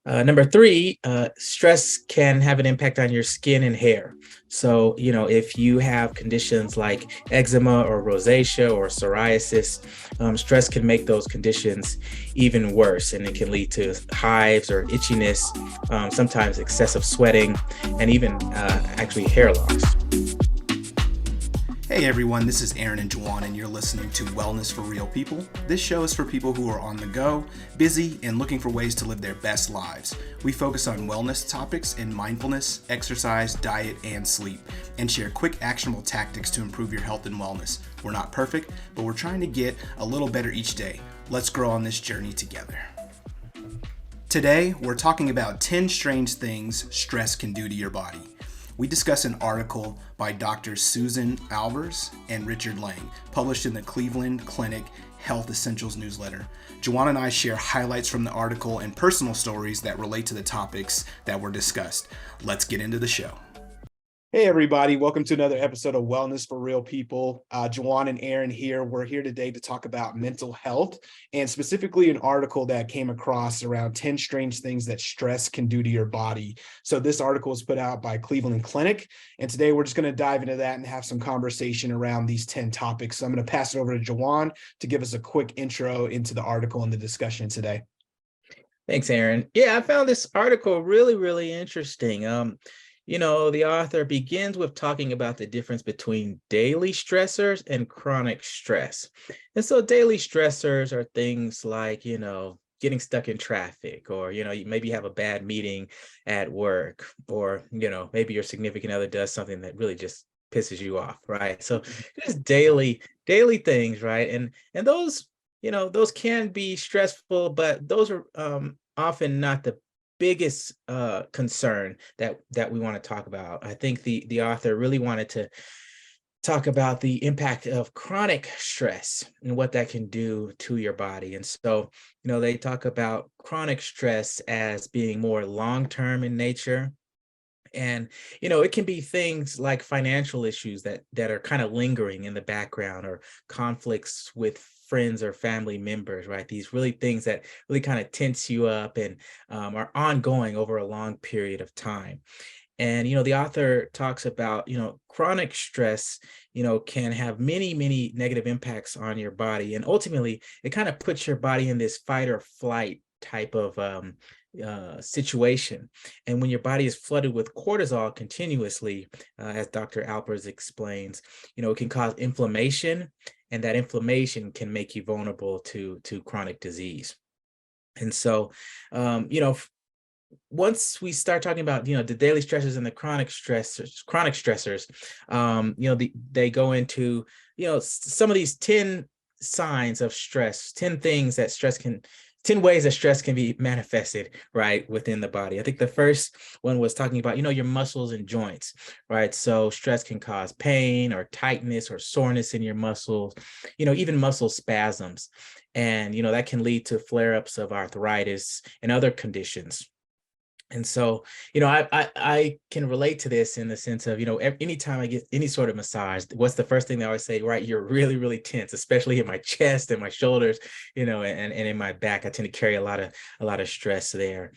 Number three, stress can have an impact on your skin and hair. So, if you have conditions like eczema or rosacea or psoriasis, stress can make those conditions even worse, and it can lead to hives or itchiness, sometimes excessive sweating, and even actually hair loss. Hey everyone, this is Aaron and Juwon, and you're listening to Wellness for Real People. This show is for people who are on the go, busy, and looking for ways to live their best lives. We focus on wellness topics in mindfulness, exercise, diet, and sleep, and share quick actionable tactics to improve your health and wellness. We're not perfect, but we're trying to get a little better each day. Let's grow on this journey together. Today, we're talking about 10 strange things stress can do to your body. We discuss an article by Dr. Susan Albers and Richard Lang, published in the Cleveland Clinic Health Essentials newsletter. Juwon and I share highlights from the article and personal stories that relate to the topics that were discussed. Let's get into the show. Hey everybody, welcome to another episode of Wellness for Real People. Juwon and Aaron here. We're here today to talk about mental health, and specifically an article that came across around 10 strange things that stress can do to your body. So this article was put out by Cleveland Clinic, and today we're just going to dive into that and have some conversation around these 10 topics. So I'm going to pass it over to Juwon to give us a quick intro into the article and the discussion today. Thanks, Aaron. Yeah, I found this article really interesting. The author begins with talking about the difference between daily stressors and chronic stress. And so daily stressors are things like, getting stuck in traffic, or, you maybe have a bad meeting at work, or, maybe your significant other does something that really just pisses you off, right? So just daily things, right? And those, those can be stressful, but those are often not the biggest concern that we want to talk about. I think the author really wanted to talk about the impact of chronic stress and what that can do to your body. And so, they talk about chronic stress as being more long-term in nature. And, it can be things like financial issues that are kind of lingering in the background, or conflicts with friends or family members, right? These really things that really kind of tense you up and are ongoing over a long period of time. And, the author talks about, chronic stress, can have many negative impacts on your body. And ultimately, it kind of puts your body in this fight or flight type of situation. And when your body is flooded with cortisol continuously, as Dr. Albers explains, it can cause inflammation, and that inflammation can make you vulnerable to chronic disease. And so, once we start talking about, the daily stressors and the chronic stressors, they go into, some of these 10 signs of stress, 10 things that 10 ways that stress can be manifested, right, within the body. I think the first one was talking about, your muscles and joints, right? So stress can cause pain or tightness or soreness in your muscles, even muscle spasms. And, that can lead to flare-ups of arthritis and other conditions. And so, I can relate to this in the sense of, anytime I get any sort of massage, what's the first thing they always say, right? You're really tense, especially in my chest and my shoulders, and in my back. I tend to carry a lot of stress there.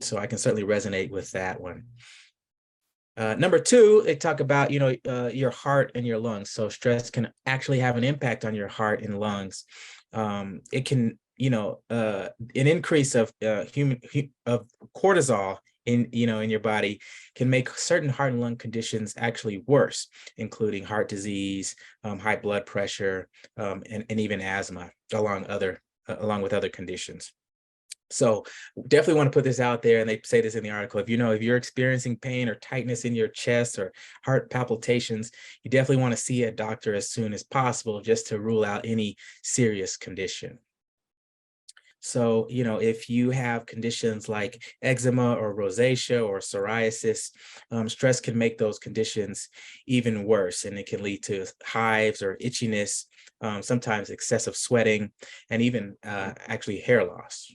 So I can certainly resonate with that one. Number two, they talk about, your heart and your lungs. So stress can actually have an impact on your heart and lungs. It can, an increase of of cortisol in your body can make certain heart and lung conditions actually worse, including heart disease, high blood pressure, and even asthma, along with other conditions. So definitely want to put this out there. And they say this in the article. If you're experiencing pain or tightness in your chest or heart palpitations, you definitely want to see a doctor as soon as possible, just to rule out any serious condition. So, if you have conditions like eczema or rosacea or psoriasis, stress can make those conditions even worse, and it can lead to hives or itchiness, sometimes excessive sweating, and even actually hair loss.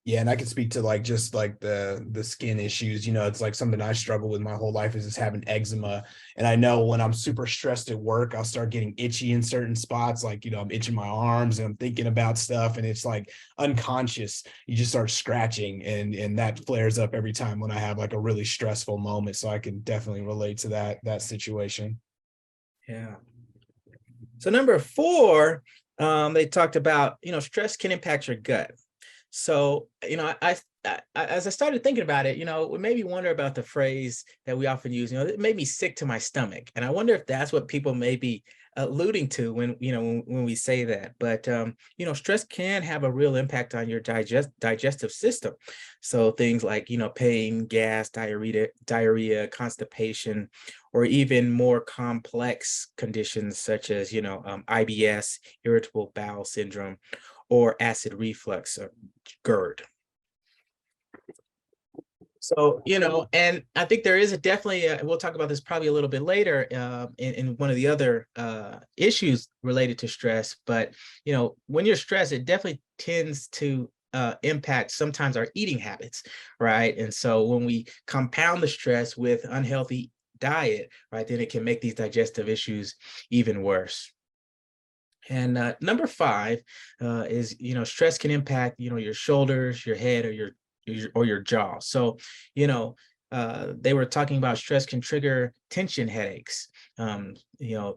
Yeah, and I can speak to like just like the skin issues. It's like something I struggle with my whole life is just having eczema. And I know when I'm super stressed at work, I'll start getting itchy in certain spots. Like, I'm itching my arms and I'm thinking about stuff, and it's like unconscious. You just start scratching, and that flares up every time when I have like a really stressful moment. So I can definitely relate to that situation. Yeah. So number four, they talked about, stress can impact your gut. So, as I started thinking about it, it made me wonder about the phrase that we often use, it made me sick to my stomach. And I wonder if that's what people may be alluding to when we say that. But, stress can have a real impact on your digestive system. So things like, pain, gas, diarrhea, constipation, or even more complex conditions such as, IBS, irritable bowel syndrome, or acid reflux, or GERD. So, and I think there is definitely, we'll talk about this probably a little bit later in one of the other issues related to stress. But, when you're stressed, it definitely tends to impact sometimes our eating habits, right? And so when we compound the stress with unhealthy diet, right, then it can make these digestive issues even worse. And number five is, stress can impact, your shoulders, your head, or your jaw. So, they were talking about stress can trigger tension headaches,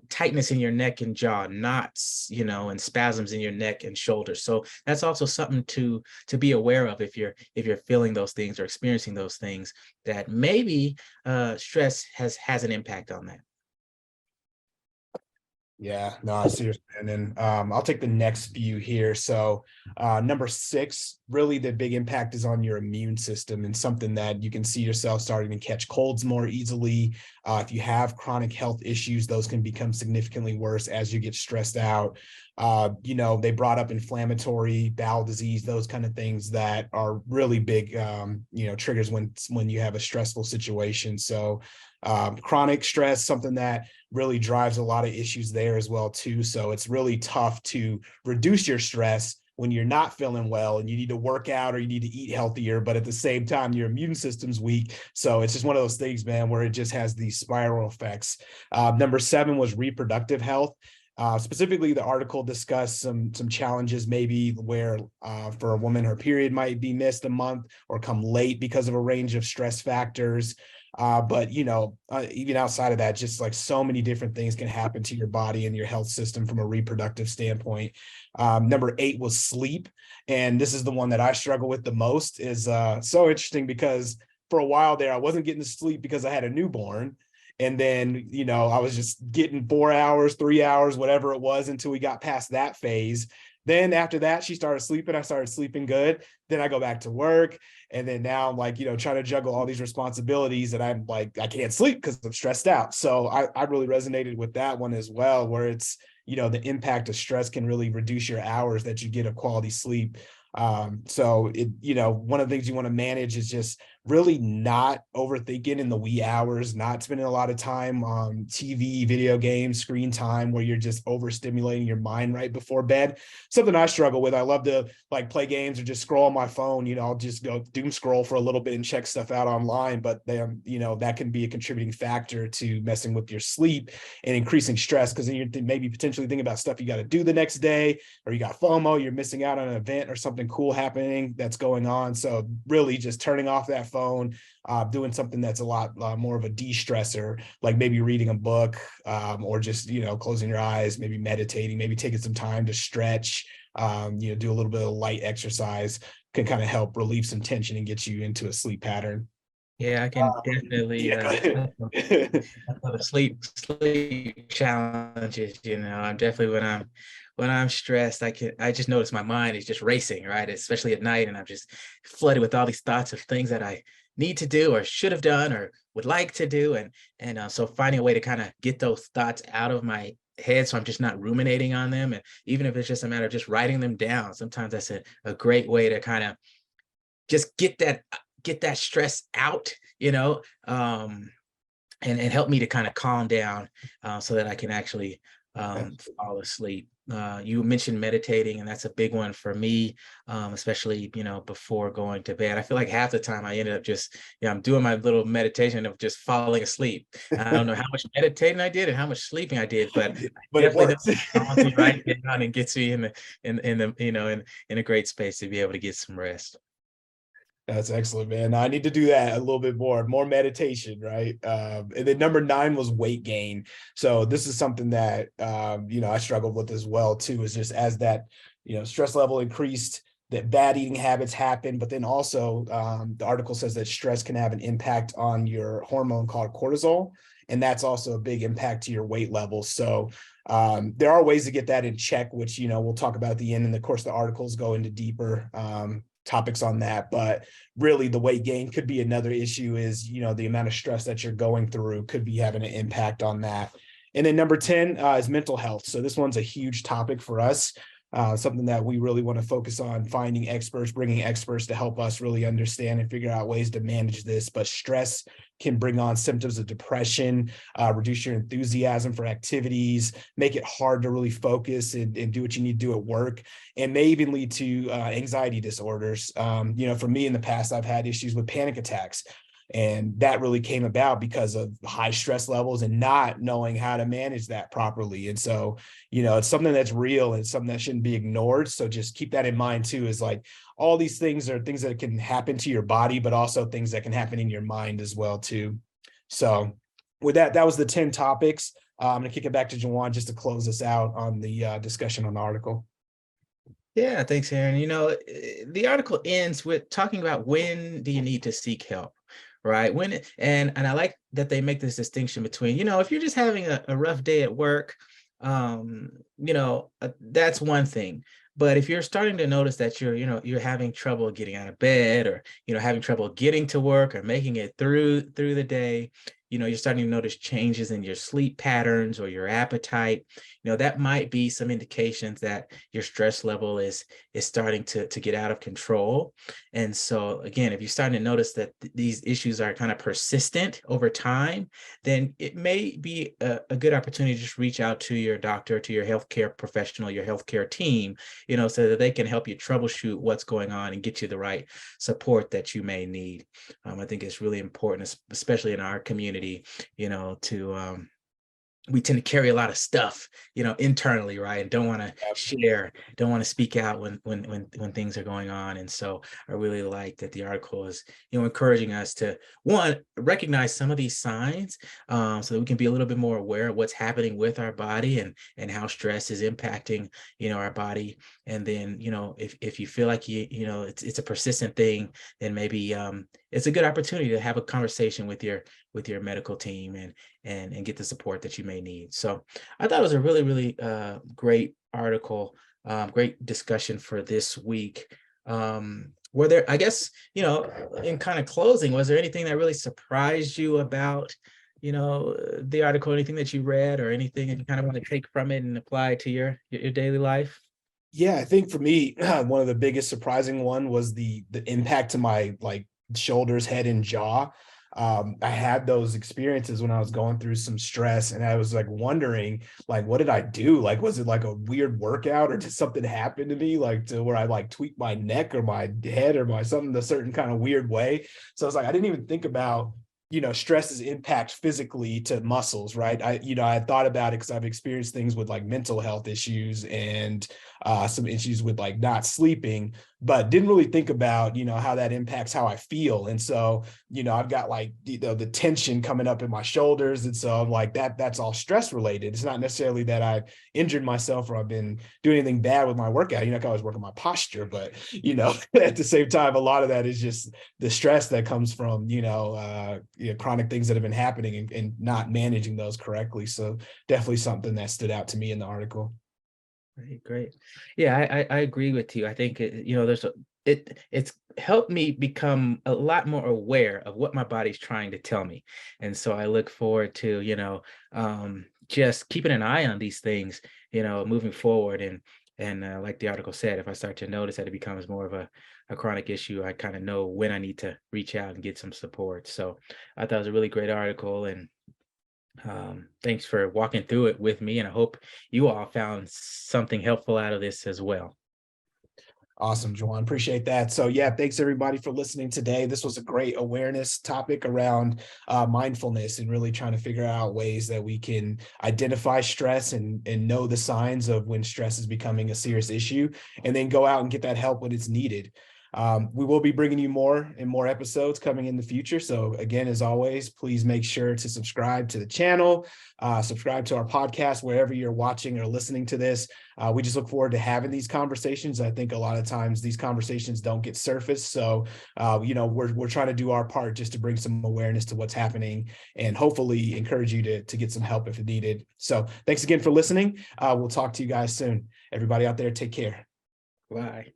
tightness in your neck and jaw, knots, and spasms in your neck and shoulders. So that's also something to be aware of if you're feeling those things or experiencing those things, that maybe stress has an impact on that. Yeah, no, I see what you're saying. And I'll take the next few here. So number six, really the big impact is on your immune system, and something that you can see yourself starting to catch colds more easily. If you have chronic health issues, those can become significantly worse as you get stressed out. They brought up inflammatory bowel disease, those kind of things that are really big, triggers when you have a stressful situation. So chronic stress, something that really drives a lot of issues there as well too. So it's really tough to reduce your stress when you're not feeling well and you need to work out or you need to eat healthier, but at the same time your immune system's weak. So it's just one of those things, man, where it just has these spiral effects. Number seven was reproductive health. Specifically, the article discussed some challenges, maybe where for a woman, her period might be missed a month or come late because of a range of stress factors. But even outside of that, just like so many different things can happen to your body and your health system from a reproductive standpoint. Number eight was sleep. And this is the one that I struggle with the most. Is so interesting because for a while there, I wasn't getting to sleep because I had a newborn. And then, I was just getting 4 hours, 3 hours, whatever it was, until we got past that phase. Then after that, she started sleeping. I started sleeping good. Then I go back to work. And then now I'm like, trying to juggle all these responsibilities, and I'm like, I can't sleep because I'm stressed out. So I really resonated with that one as well, where it's, the impact of stress can really reduce your hours that you get of quality sleep. So one of the things you want to manage is just really not overthinking in the wee hours, not spending a lot of time on TV, video games, screen time, where you're just overstimulating your mind right before bed. Something I struggle with. I love to like play games or just scroll on my phone. I'll just go doom scroll for a little bit and check stuff out online, but then, that can be a contributing factor to messing with your sleep and increasing stress, because then you're maybe potentially thinking about stuff you got to do the next day, or you got FOMO, you're missing out on an event or something cool happening that's going on. So really just turning off that phone, doing something that's a lot more of a de-stressor, like maybe reading a book, or just, closing your eyes, maybe meditating, maybe taking some time to stretch, do a little bit of light exercise, can kind of help relieve some tension and get you into a sleep pattern. Yeah, I can definitely Yeah, go ahead. the sleep challenges. I'm definitely when I'm stressed, I just notice my mind is just racing, right? Especially at night, and I'm just flooded with all these thoughts of things that I need to do or should have done or would like to do, and so finding a way to kind of get those thoughts out of my head, so I'm just not ruminating on them. And even if it's just a matter of just writing them down, sometimes that's a great way to kind of just get that stress out, and help me to kind of calm down, so that I can actually fall asleep. You mentioned meditating, and that's a big one for me, especially, before going to bed. I feel like half the time I ended up just, I'm doing my little meditation of just falling asleep. I don't know how much meditating I did and how much sleeping I did, but I But it definitely know works. it calms me right down and gets me in a great space to be able to get some rest. That's excellent, man. I need to do that a little bit more meditation, right? And then number 9 was weight gain. So this is something that I struggled with as well too. Is just as that stress level increased, that bad eating habits happen, but then also the article says that stress can have an impact on your hormone called cortisol, and that's also a big impact to your weight levels. So there are ways to get that in check, which we'll talk about at the end, and of course the articles go into deeper topics on that. But really the weight gain could be another issue, is the amount of stress that you're going through could be having an impact on that. And then number 10 is mental health. So this one's a huge topic for us, something that we really want to focus on, finding experts, bringing experts to help us really understand and figure out ways to manage this. But stress can bring on symptoms of depression, reduce your enthusiasm for activities, make it hard to really focus and do what you need to do at work, and may even lead to anxiety disorders. For me in the past, I've had issues with panic attacks. And that really came about because of high stress levels and not knowing how to manage that properly. And so, it's something that's real and something that shouldn't be ignored. So just keep that in mind too, is like all these things are things that can happen to your body, but also things that can happen in your mind as well too. So with that was the 10 topics. I'm going to kick it back to Juwon just to close us out on the discussion on the article. Yeah, thanks, Aaron. The article ends with talking about when do you need to seek help, right? And I like that they make this distinction between, if you're just having a rough day at work, that's one thing. But if you're starting to notice that you're having trouble getting out of bed, or, having trouble getting to work or making it through the day, you're starting to notice changes in your sleep patterns or your appetite, that might be some indications that your stress level is starting to get out of control. And so again, if you're starting to notice that these issues are kind of persistent over time, then it may be a good opportunity to just reach out to your doctor, to your healthcare professional, your healthcare team, so that they can help you troubleshoot what's going on and get you the right support that you may need. I think it's really important, especially in our community, to we tend to carry a lot of stuff, internally, right? And don't want to share, don't want to speak out when things are going on. And so I really like that the article is, encouraging us to, one, recognize some of these signs, so that we can be a little bit more aware of what's happening with our body and how stress is impacting, our body. And then, if you feel like it's a persistent thing, then maybe it's a good opportunity to have a conversation with your medical team and get the support that you may need. So I thought it was a really, really great article, great discussion for this week. Were there, I guess, in kind of closing, was there anything that really surprised you about, the article, anything that you read or anything that you kind of want to take from it and apply to your daily life? Yeah, I think for me, one of the biggest surprising one was the impact to my shoulders, head, and jaw. I had those experiences when I was going through some stress, and I was wondering, what did I do? Was it a weird workout, or did something happen to me, to where I tweaked my neck or my head or my something a certain kind of weird way? So I was I didn't even think about stress's impact physically to muscles, right? I thought about it because I've experienced things with mental health issues and some issues with not sleeping, but didn't really think about how that impacts how I feel. And so I've got the tension coming up in my shoulders, and so I'm that's all stress related. It's not necessarily that I've injured myself or I've been doing anything bad with my workout. I can always work on my posture, but at the same time, a lot of that is just the stress that comes from chronic things that have been happening and not managing those correctly. So definitely something that stood out to me in the article. Great. Yeah, I agree with you. I think it's helped me become a lot more aware of what my body's trying to tell me. And so I look forward to, just keeping an eye on these things, moving forward. And like the article said, if I start to notice that it becomes more of a chronic issue, I kind of know when I need to reach out and get some support. So I thought it was a really great article, and Thanks for walking through it with me, and I hope you all found something helpful out of this as well. Awesome, Juwon. Appreciate that. So yeah, thanks everybody for listening today. This was a great awareness topic around mindfulness and really trying to figure out ways that we can identify stress and know the signs of when stress is becoming a serious issue, and then go out and get that help when it's needed. We will be bringing you more and more episodes coming in the future. So again, as always, please make sure to subscribe to the channel, subscribe to our podcast, wherever you're watching or listening to this. We just look forward to having these conversations. I think a lot of times these conversations don't get surfaced. So, we're trying to do our part just to bring some awareness to what's happening and hopefully encourage you to get some help if needed. So thanks again for listening. We'll talk to you guys soon. Everybody out there, take care. Bye.